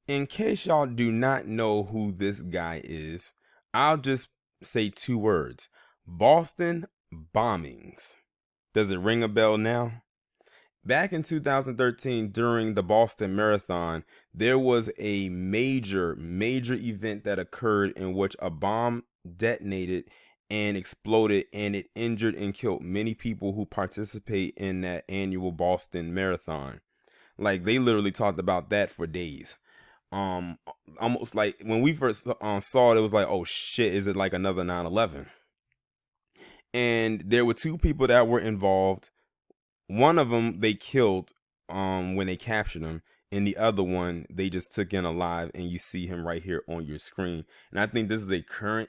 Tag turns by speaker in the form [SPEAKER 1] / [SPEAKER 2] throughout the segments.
[SPEAKER 1] In case y'all do not know who this guy is, I'll just say two words: Boston bombings. Does it ring a bell now? Back in 2013, during the Boston Marathon, there was a major event that occurred in which a bomb detonated and exploded, and it injured and killed many people who participate in that annual Boston Marathon. Like, they literally talked about that for days. Um, Almost like when we first saw it, it was like, oh shit, is it like another 9/11? And there were two people that were involved. One of them they killed when they captured him, and the other one they just took in alive, and you see him right here on your screen. And I think this is a current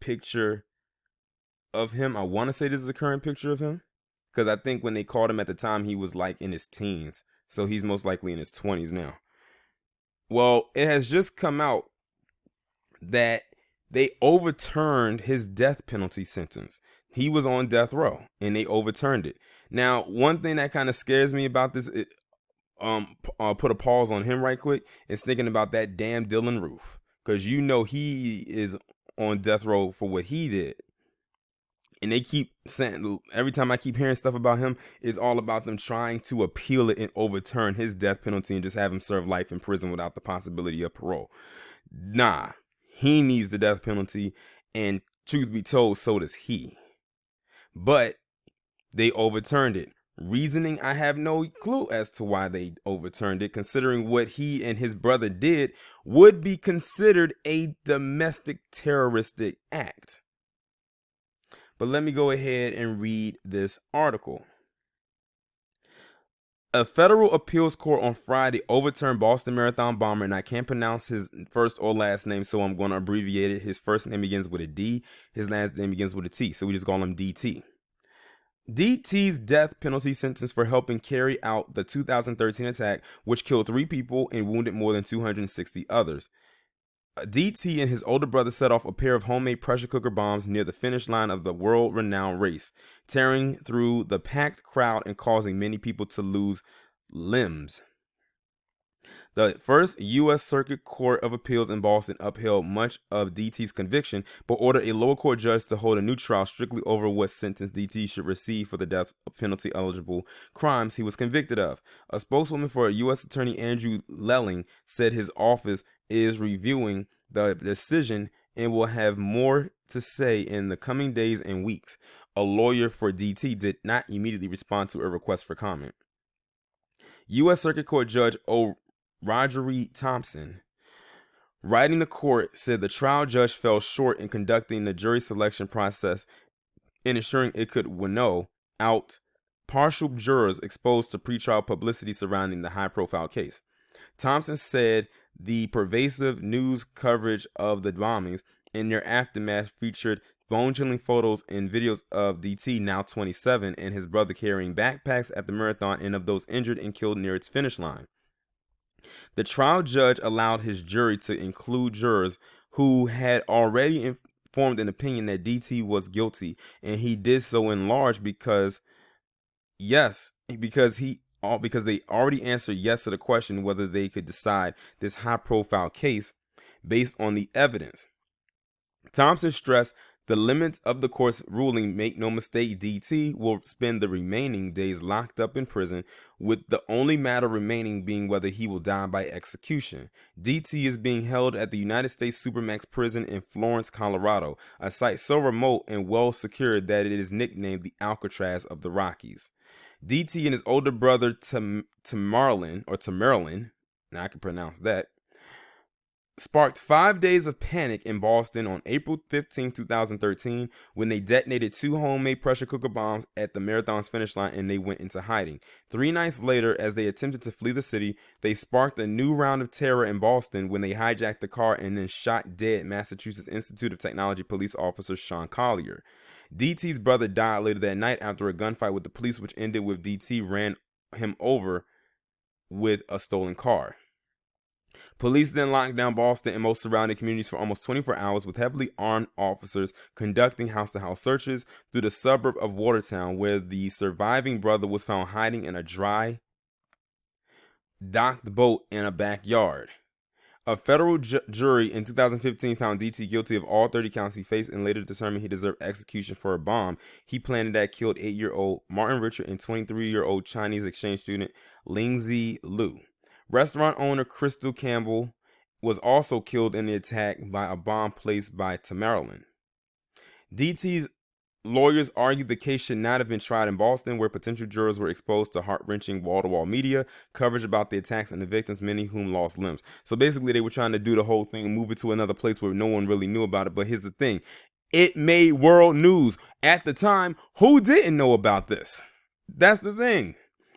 [SPEAKER 1] picture of him. I want to say this is a current picture of him, because I think when they caught him at the time, he was like in his teens, so he's most likely in his 20s now. Well, it has just come out that they overturned his death penalty sentence. He was on death row and they overturned it. Now, one thing that kind of scares me about this, put a pause on him right quick, is thinking about that damn Dylan Roof, because you know he is on death row for what he did. And they keep saying, every time I keep hearing stuff about him, it's all about them trying to appeal it and overturn his death penalty and just have him serve life in prison without the possibility of parole. Nah, he needs the death penalty, and truth be told, so does he. But they overturned it. Reasoning, I have no clue as to why they overturned it, considering what he and his brother did would be considered a domestic terroristic act. But let me go ahead and read this article. A federal appeals court on Friday overturned Boston Marathon bomber, and I can't pronounce his first or last name, so I'm going to abbreviate it. His first name begins with a D, his last name begins with a T, so we just call him DT. DT's death penalty sentence for helping carry out the 2013 attack, which killed 3 people and wounded more than 260 others. DT and his older brother set off a pair of homemade pressure cooker bombs near the finish line of the world-renowned race, tearing through the packed crowd and causing many people to lose limbs. The First U.S. Circuit Court of Appeals in Boston upheld much of DT's conviction, but ordered a lower court judge to hold a new trial strictly over what sentence DT should receive for the death penalty eligible crimes he was convicted of. A spokeswoman for U.S. Attorney Andrew Lelling said his office is reviewing the decision and will have more to say in the coming days and weeks. A lawyer for DT did not immediately respond to a request for comment. U.S. Circuit Court Judge Rogery Thompson, writing the court, said the trial judge fell short in conducting the jury selection process and ensuring it could winnow out partial jurors exposed to pretrial publicity surrounding the high-profile case. Thompson said the pervasive news coverage of the bombings and their aftermath featured bone-chilling photos and videos of DT, now 27, and his brother carrying backpacks at the marathon, and of those injured and killed near its finish line. The trial judge allowed his jury to include jurors who had already formed an opinion that DT was guilty, and he did so in large because they already answered yes to the question whether they could decide this high-profile case based on the evidence. Thompson stressed the limits of the court's ruling. Make no mistake, DT will spend the remaining days locked up in prison, with the only matter remaining being whether he will die by execution. DT is being held at the United States Supermax prison in Florence, Colorado, a site so remote and well secured that it is nicknamed the Alcatraz of the Rockies. DT and his older brother Tamerlan, now I can pronounce that, sparked 5 days of panic in Boston on April 15, 2013, when they detonated 2 homemade pressure cooker bombs at the marathon's finish line, and they went into hiding. 3 nights later, as they attempted to flee the city, they sparked a new round of terror in Boston when they hijacked the car and then shot dead Massachusetts Institute of Technology police officer Sean Collier. DT's brother died later that night after a gunfight with the police, which ended with DT ran him over with a stolen car. Police then locked down Boston and most surrounding communities for almost 24 hours, with heavily armed officers conducting house-to-house searches through the suburb of Watertown, where the surviving brother was found hiding in a dry, docked boat in a backyard. A federal jury in 2015 found DT guilty of all 30 counts he faced and later determined he deserved execution for a bomb he planted that killed 8-year-old Martin Richard and 23-year-old Chinese exchange student Lingzi Liu. Restaurant owner Crystal Campbell was also killed in the attack by a bomb placed by Maryland. DT's lawyers argued the case should not have been tried in Boston, where potential jurors were exposed to heart-wrenching wall-to-wall media coverage about the attacks and the victims, many whom lost limbs. So basically, they were trying to do the whole thing and move it to another place where no one really knew about it. But here's the thing. It made world news. At the time, who didn't know about this? That's the thing.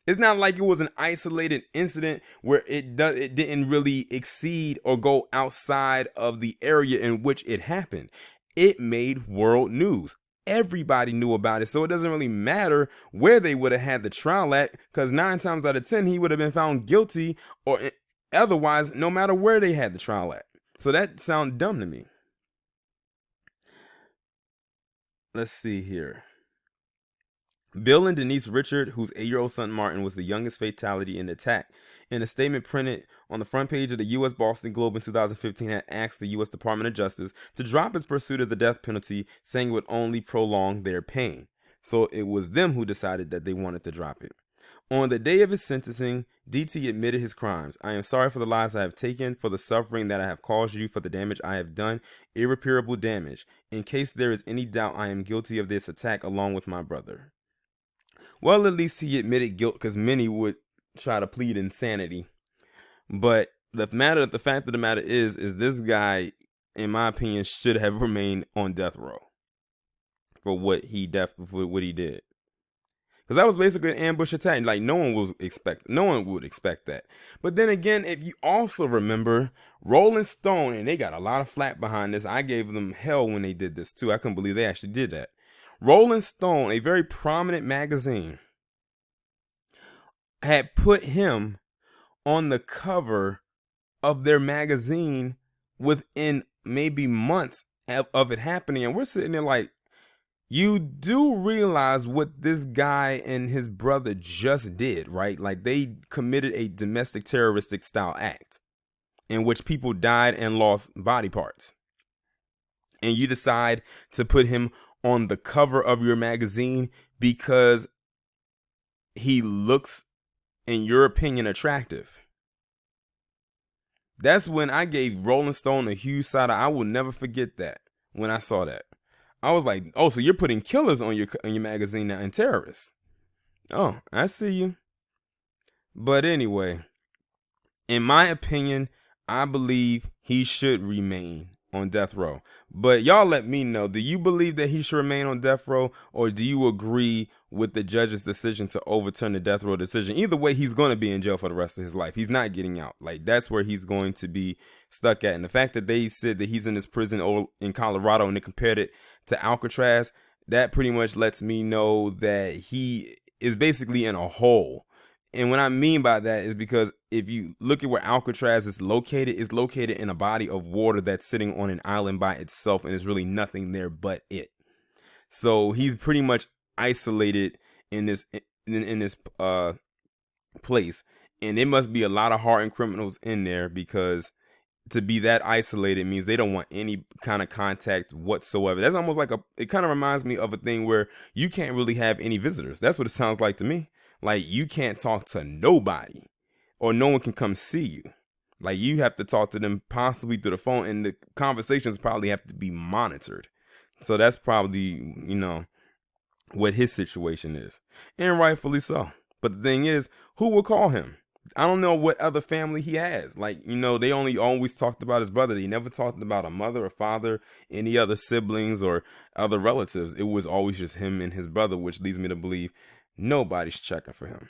[SPEAKER 1] It's not like it was an isolated incident where it didn't really exceed or go outside of the area in which it happened. It made world news. Everybody knew about it, so it doesn't really matter where they would have had the trial at, because 9 times out of 10 he would have been found guilty or otherwise, no matter where they had the trial at. So that sounds dumb to me. Let's see here. Bill and Denise Richard, whose 8-year-old son Martin was the youngest fatality in the attack, in a statement printed on the front page of the U.S. Boston Globe in 2015, had asked the U.S. Department of Justice to drop its pursuit of the death penalty, saying it would only prolong their pain. So it was them who decided that they wanted to drop it. On the day of his sentencing, DT admitted his crimes. I am sorry for the lives I have taken, for the suffering that I have caused you, for the damage I have done, irreparable damage. In case there is any doubt, I am guilty of this attack along with my brother. Well, at least he admitted guilt, because many would try to plead insanity. But the fact of the matter is this guy, in my opinion, should have remained on death row for what he did. Because that was basically an ambush attack. Like no one would expect that. But then again, if you also remember, Rolling Stone, and they got a lot of flack behind this. I gave them hell when they did this too. I couldn't believe they actually did that. Rolling Stone, a very prominent magazine, had put him on the cover of their magazine within maybe months of it happening. And we're sitting there like, you do realize what this guy and his brother just did, right? Like they committed a domestic terroristic style act in which people died and lost body parts. And you decide to put him on the cover of your magazine because he looks, in your opinion, attractive. That's when I gave Rolling Stone a huge side eye. I will never forget that when I saw that. I was like, oh, so you're putting killers on your magazine now and terrorists. Oh, I see you. But anyway, in my opinion, I believe he should remain on death row. But y'all let me know, do you believe that he should remain on death row, or do you agree with the judge's decision to overturn the death row decision? Either way, he's going to be in jail for the rest of his life. He's not getting out. Like, that's where he's going to be stuck at. And the fact that they said that he's in this prison in Colorado and they compared it to Alcatraz, that pretty much lets me know that he is basically in a hole. And what I mean by that is because if you look at where Alcatraz is located, it's located in a body of water that's sitting on an island by itself, and there's really nothing there but it. So he's pretty much isolated in this place, and there must be a lot of hardened criminals in there, because to be that isolated means they don't want any kind of contact whatsoever. That's almost like it kind of reminds me of a thing where you can't really have any visitors. That's what it sounds like to me. Like, you can't talk to nobody, or no one can come see you. Like, you have to talk to them possibly through the phone, and the conversations probably have to be monitored. So that's probably, what his situation is, and rightfully so. But the thing is, who will call him? I don't know what other family he has. Like, they only always talked about his brother. They never talked about a mother or father, any other siblings or other relatives. It was always just him and his brother, which leads me to believe nobody's checking for him.